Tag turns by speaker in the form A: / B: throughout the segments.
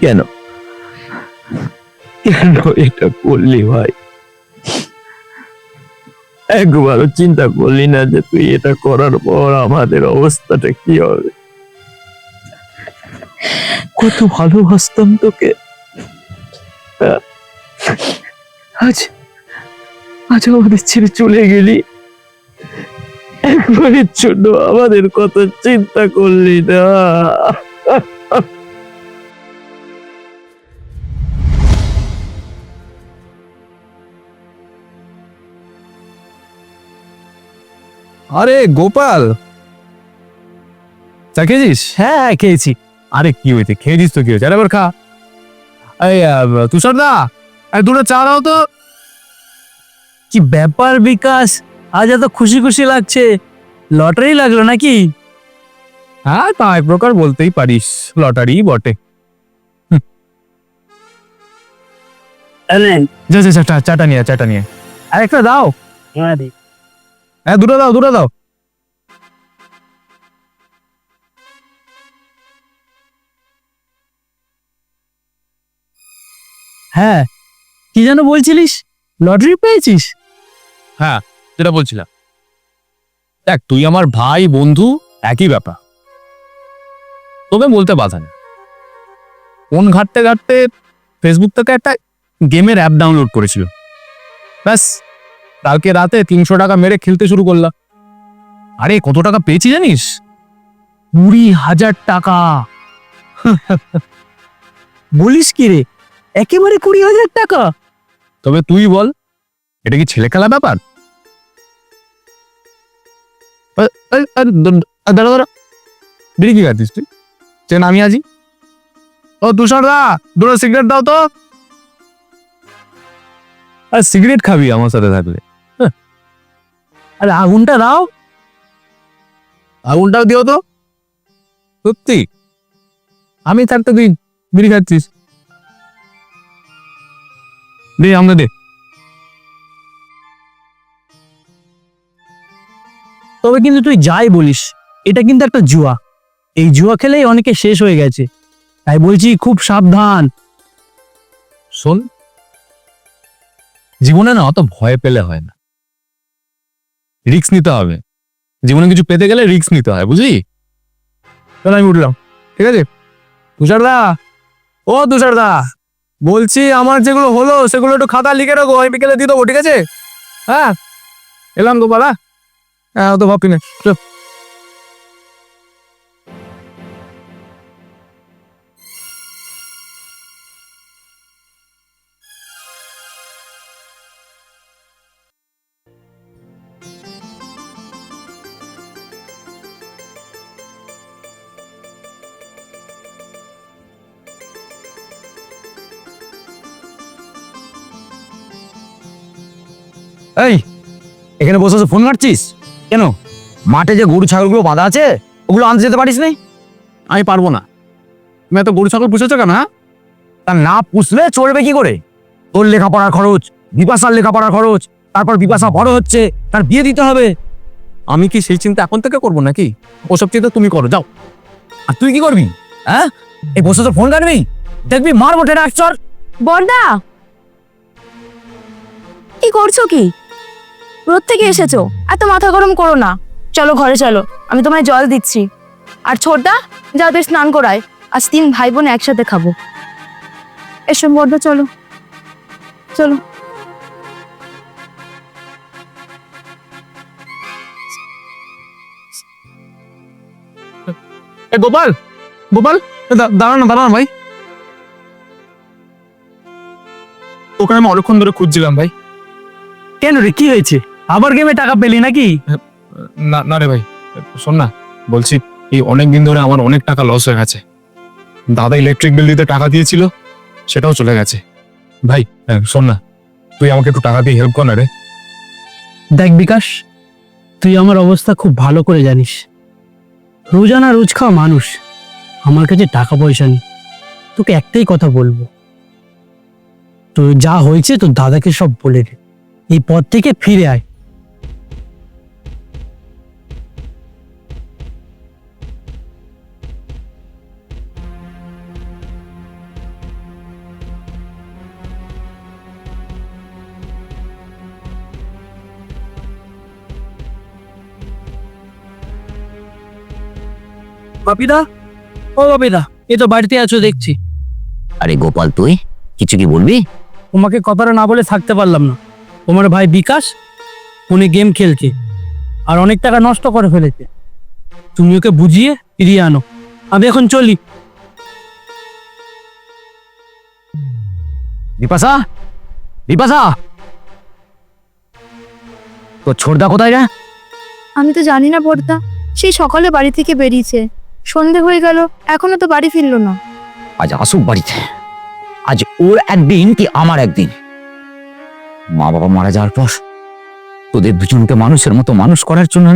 A: কেন কেন এটা করলি ভাই? একবারও চিন্তা করলি না যে তুই এটা করার পর আমাদের অবস্থাটা কি হবে? কত ভালোবাসতাম তোকে। আজ আজ আমাদের ছেড়ে চলে গেলি, একবারের জন্য আমাদের কত চিন্তা করলি না।
B: আরে গোপাল, চা খেয়েছিস?
A: হ্যাঁ খেয়েছি।
B: আরে কি হয়েছে, খেয়েছিস তো কি হয়েছে, আরে এবার খা। এই তুষার দা, দুটো চা দাও তো।
A: কি ব্যাপার বিকাশ, আজ এত খুশি খুশি লাগছে? লটারি লাগলো নাকি?
B: হ্যাঁ তা এক প্রকার বলতেই পারিস, লটারি বটে। যা যা চাটা নিয়ে চাটা নিয়ে আর একটা দাও। হ্যাঁ দুটো দাও দুটো দাও।
A: হ্যাঁ, কি যেন বলছিলিস, লটারি পেয়েছিস?
B: হ্যাঁ যেটা বলছিলাম, দেখ তুই আমার ভাই বন্ধু, একই ব্যাপার, তোকে বলতে বাধা নেই। ফোন ঘাটতে ঘাটতে ফেসবুক থেকে একটা গেমের অ্যাপ ডাউনলোড করেছিল, ব্যাস কালকে রাতে 300 টাকা মেরে খেলতে শুরু করলাম। আরে কত টাকা পেয়েছি জানিস?
A: 20,000 টাকা! বলিস কি রে, একেবারে 20,000 টাকা?
B: তবে তুই বল, এটা কি ছেলে খেলা ব্যাপার? দাঁড়া দাঁড়া, বিড়ি কি খাচ্ছিস তুই? চেন আমি আছি। ও তুষার দা, দুটো সিগারেট দাও তো। আর সিগারেট খাবি আমার সাথে থাকলে?
A: আরে আগুনটা দাও।
B: আগুনটাও দিও তো। সত্যি আমি থাকতে তুই বিড়ি খাচ্ছিস? দে আমাকে দে।
A: তবে কিন্তু তুই যাই বলিস, এটা কিন্তু একটা জুয়া। এই জুয়া খেলেই অনেকে শেষ হয়ে গেছে, তাই বলছি খুব সাবধান।
B: শোন, জীবনে না অত ভয় পেলে হয় না, রিস্ক নিতে হবে। জীবনে কিছু পেতে গেলে রিস্ক নিতে হয়, বুঝলি? চল আমি উঠলাম, ঠিক আছে? তুষার দা, ও তুষার দা, বলছি আমার যেগুলো হলো সেগুলো একটু খাতা লিখে রাখো, আমি বিকেলে দিয়ে দেবো, ঠিক আছে? হ্যাঁ এলাম তো বাবা। হ্যাঁ অত ভাববি না, চল।
C: এই, এখানে বসে বসে ফোন ঘাটছিস কেন? মাঠে যে গরু ছাগলগুলো বাঁধা আছে ওগুলো আনতে যেতে পারিস নি?
B: আমি পারবো না। তুমি এত গরু ছাগল পুষেছো কেন? হ্যাঁ
C: তা না পুষলে চলবে কি করে? তোর লেখাপড়ার খরচ, বিপাশার লেখাপড়ার খরচ, তারপর বিপাশা বড় হচ্ছে, তার বিয়ে দিতে হবে।
B: আমি কি সেই চিন্তা এখন থেকে করবো নাকি? ওসব চিন্তা তুমি করো, যাও।
C: আর তুই কি করবি? হ্যাঁ, এই বসে তো ফোন ঘাটবি, দেখবি মারবো টেনে একচর।
D: বর্দা, কি করছো কি? রোদ থেকে এসেছো, এত মাথা গরম করো না। চলো ঘরে চলো, আমি তোমায় জল দিচ্ছি। আর ছোটদা, যা ওদের স্নান করায়, আজ 3 ভাই বোন একসাথে খাবো। এসো বর্দা, চলো চলো।
B: গোপাল, গোপাল, দাঁড়া না দাঁড়া না ভাই, ওকে আমি অনেকক্ষণ ধরে খুঁজছিলাম ভাই।
A: কেন রে, কি হয়েছে? আবার গেমে টাকা পেলি নাকি?
B: না না রে ভাই, শোন না, বলছি এই অনেক দিন ধরে আমার অনেক টাকা লস হয়ে গেছে। দাদা ইলেকট্রিক বিল দিতে টাকা দিয়েছিল, সেটাও চলে গেছে। ভাই শোন না, তুই আমাকে একটু টাকা দিয়ে হেল্প কর না রে।
A: দেখ বিকাশ, তুই আমার অবস্থা খুব ভালো করে জানিস। রোজানা রোজ খাওয়া মানুষ, আমার কাছে টাকা পয়সা নেই। তোকে একটাই কথা বলবো, তো যা হয়েছে তোর দাদাকে সব বলে দে, এই পথ থেকে ফিরে আয়। বাপিদা, ও বাপিদা, এ তো বাড়িতে আছো দেখছি।
C: আরে গোপাল, তুই কিছু কি বলবি?
A: তোমাকে কথাটা না বলে থাকতে পারলাম না। তোমার ভাই বিকাশ ফোনে গেম খেলছে আর অনেক টাকা নষ্ট করে ফেলেছে। তুমি ওকে বুঝিয়ে ফিরিয়ে আনো। আমি এখন চলি।
C: বিপাশা, বিপাশা, তো ছোটদা কোথায় রে?
D: আমি তো জানি না বর্দা, সেই সকালে বাড়ি থেকে বেরিয়েছে, সন্ধে হয়ে গেল, এখনো তো বাড়ি ফিরলো না।
C: আজ আসুক বাড়িতে। আজ ওর একদিন কি আমার একদিন। মা বাবা মারা যাওয়ার পর তোদের দুজনকে মানুষের মতো মানুষ করার জন্য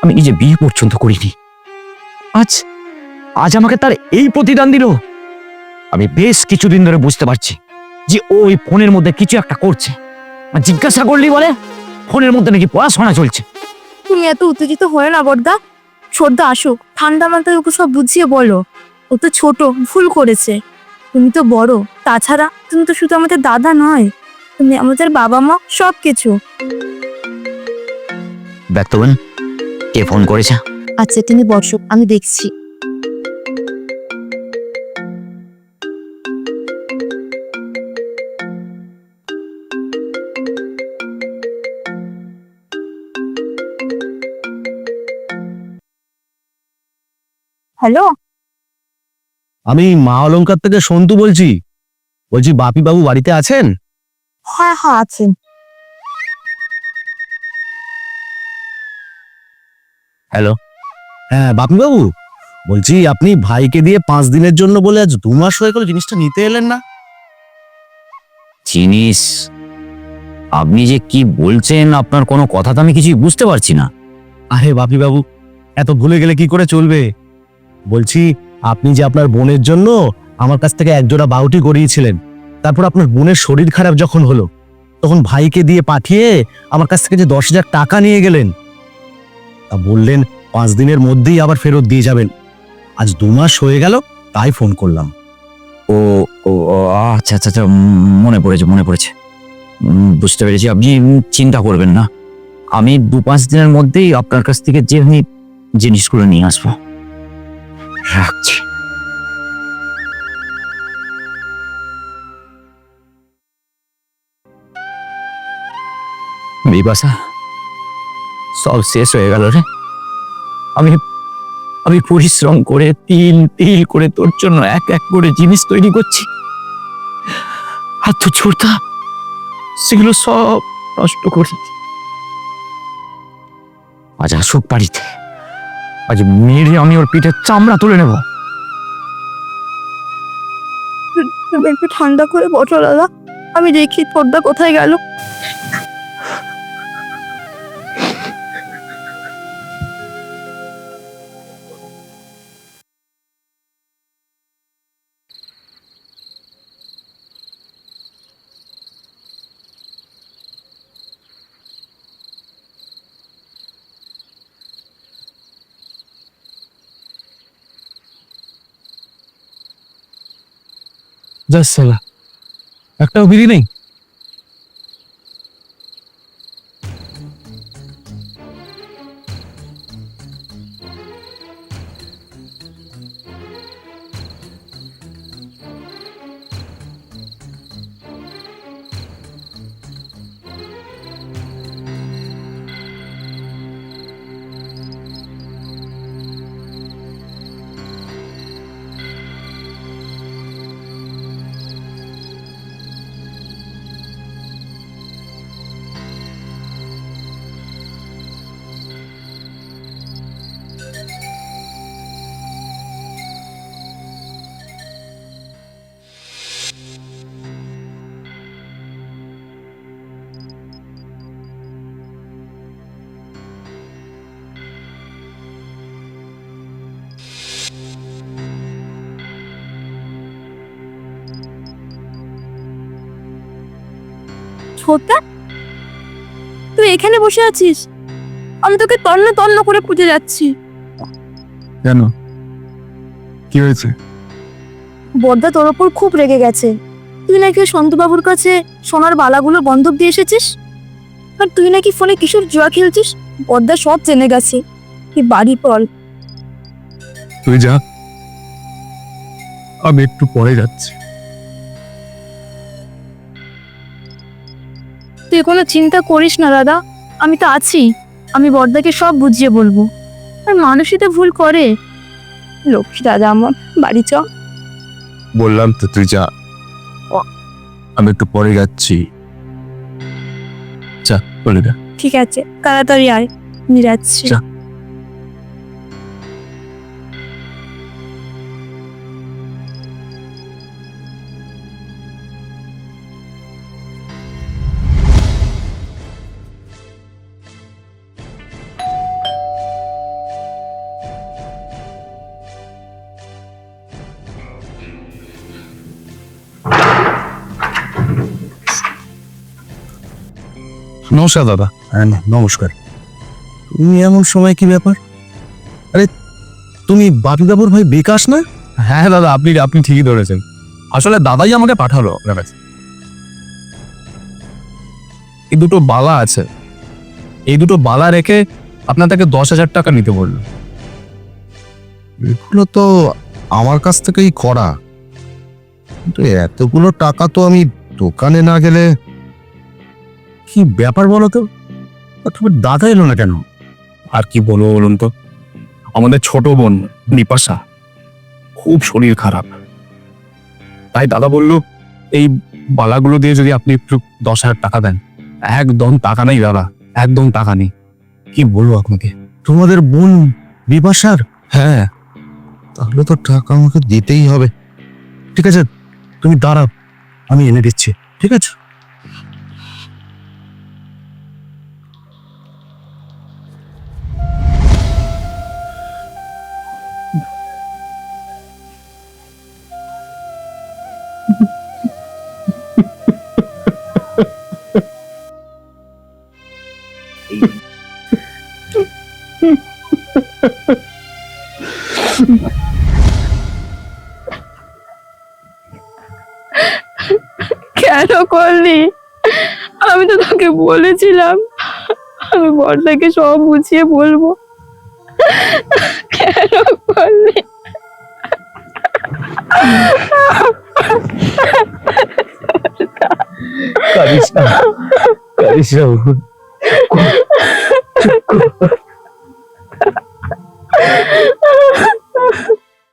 C: আমি নিজে বিয়ে পর্যন্ত করিনি। আজ আজ আমাকে তার এই প্রতিদান দিল। আমি বেশ কিছুদিন ধরে বুঝতে পারছি যে ওই ফোনের মধ্যে কিছু একটা করছে। আর জিজ্ঞাসা করলি বলে ফোনের মধ্যে নাকি পড়াশোনা চলছে।
D: তুমি এত উত্তেজিত হয়ে না বর্দা, ছোটদা আসুক, ঠান্ডা মাথায় ওকে সব বুঝিয়ে বলো। ও তো ছোট, ভুল করেছে। তুমি তো বড়, তাছাড়া তুমি তো শুধু আমাদের দাদা নয়, তুমি আমাদের বাবা মা, সব কিছু।
C: ব্যক্তবেন কে ফোন করেছে?
D: আচ্ছা তুমি বসো, আমি দেখছি। হ্যালো,
E: আমি মা অলংকার থেকে সন্তু বলছি। বাপি বাবু বাড়িতে আছেন?
D: হ্যাঁ হ্যাঁ আছেন।
C: হ্যালো,
E: হ্যাঁ বাপি বাবু, বলছি আপনি ভাইকে দিয়ে 5 দিনের জন্য বলে আজ 2 মাস হয়ে গেল জিনিসটা নিতে এলেন না।
C: জিনিস? আপনি যে কি বলছেন, আপনার কোনো কথা তো আমি কিছুই বুঝতে পারছি না।
E: আরে বাপি বাবু, এত ভুলে গেলে কি করে চলবে? বলছি আপনি যে আপনার বোনের জন্য আমার কাছ থেকে একজোড়া বাউটি করিয়েছিলেন, তারপর আপনার বোনের শরীর খারাপ যখন হলো তখন ভাইকে দিয়ে পাঠিয়ে আমার কাছ থেকে যে 10,000 টাকা নিয়ে গেলেন, তা বললেন 5 দিনের মধ্যেই আবার ফেরত দিয়ে যাবেন। আজ 2 মাস হয়ে গেল, তাই ফোন করলাম।
C: ও ও ও, আচ্ছা আচ্ছা আচ্ছা, মনে পড়েছে মনে পড়েছে। বুঝতে পেরেছি, আপনি চিন্তা করবেন না। আমি 2-5 দিনের মধ্যেই আপনার কাছ থেকে যে আমি জিনিসগুলো নিয়ে আসবো। রাখছি। বিপাশা, সব শেষ হয়ে গেল রে। আমি আমি পরিশ্রম করে তিল তিল করে তোর জন্য এক এক করে জিনিস তৈরি করছি, আর তো ছোটদা সেগুলো সব নষ্ট করে দিচ্ছে। আজ আসুক বাড়িতে, আজ মেরে আমি ওর পিঠের চামড়া তুলে নেব।
D: তুমি একটু ঠান্ডা করে বসো দাদা, আমি দেখি ছোটদা কোথায় গেল।
E: জাস্ট সালা, একটাও বিড়ি নেই।
D: ছোটদা, তুই এখানে বসে আছিস? আমি তোকে তন্ন তন্ন করে খুঁজে যাচ্ছি।
F: কেন, কি হয়েছে?
D: বড়দা তোর ওপর খুব রেগে গেছে। তুই নাকি ওই সন্তুবাবুর কাছে সোনার বালাগুলো বন্ধক দিয়ে এসেছিস, আর তুই নাকি ফোনে কিশোর জুয়া খেলছিস। বড়দা সব জেনে গেছে। তুই বাড়ি পড়।
F: তুই যা, আমি একটু পরে যাচ্ছি।
D: তুই কোনো চিন্তা করিস না দাদা, আমি তো আছি। আমি বড়দাকে সব বুঝিয়ে বলবো। আর মানুষই তো ভুল করে। লক্ষ্মী দাদা আমার, বাড়ি চ।
F: বললাম তো তুই যা, আমি একটু পরে যাচ্ছি। যা, বলে যা।
D: ঠিক আছে, তাড়াতাড়ি আয়, আমি যাচ্ছি।
F: যা।
E: নমস্কার দাদা। হ্যাঁ নমস্কার। তুমি এমন সময় কি ব্যাপার? আরে তুমি বাপিবাবুর ভাই বিকাশ না?
B: হ্যাঁ দাদা, আপনি আপনি ঠিকই ধরেছেন। আসলে দাদাই আমাকে পাঠালো আপনার কাছে। এই দুটো বালা আছে, এই দুটো বালা রেখে আপনার তাকে 10,000 টাকা নিতে বললো।
E: এগুলো তো আমার কাছ থেকেই করা, কিন্তু এতগুলো টাকা তো আমি দোকানে না গেলে। কি ব্যাপার বলো তো? আর তোমার দাদা এলো না কেন?
B: আর কি বলবো বলুন তো, আমাদের ছোট বোন নিপাশা খুব শরীর খারাপ, তাই দাদা বলল এই বালাগুলো দিয়ে যদি আপনি একটু 10,000 টাকা দেন। একদম টাকা নেই দাদা, একদম টাকা নেই। কি বলবো আপনাকে?
E: তোমাদের বোন বিপাশার?
B: হ্যাঁ,
E: তাহলে তো টাকা আমাকে দিতেই হবে। ঠিক আছে, তুমি দাঁড়াও, আমি এনে দিচ্ছি। ঠিক আছে।
D: কেন করলি? আমি তো তোকে বলেছিলাম আমি বড়দাকে সব বুঝিয়ে বলবো। কেন করলি?
E: কারিস না, কারিস না।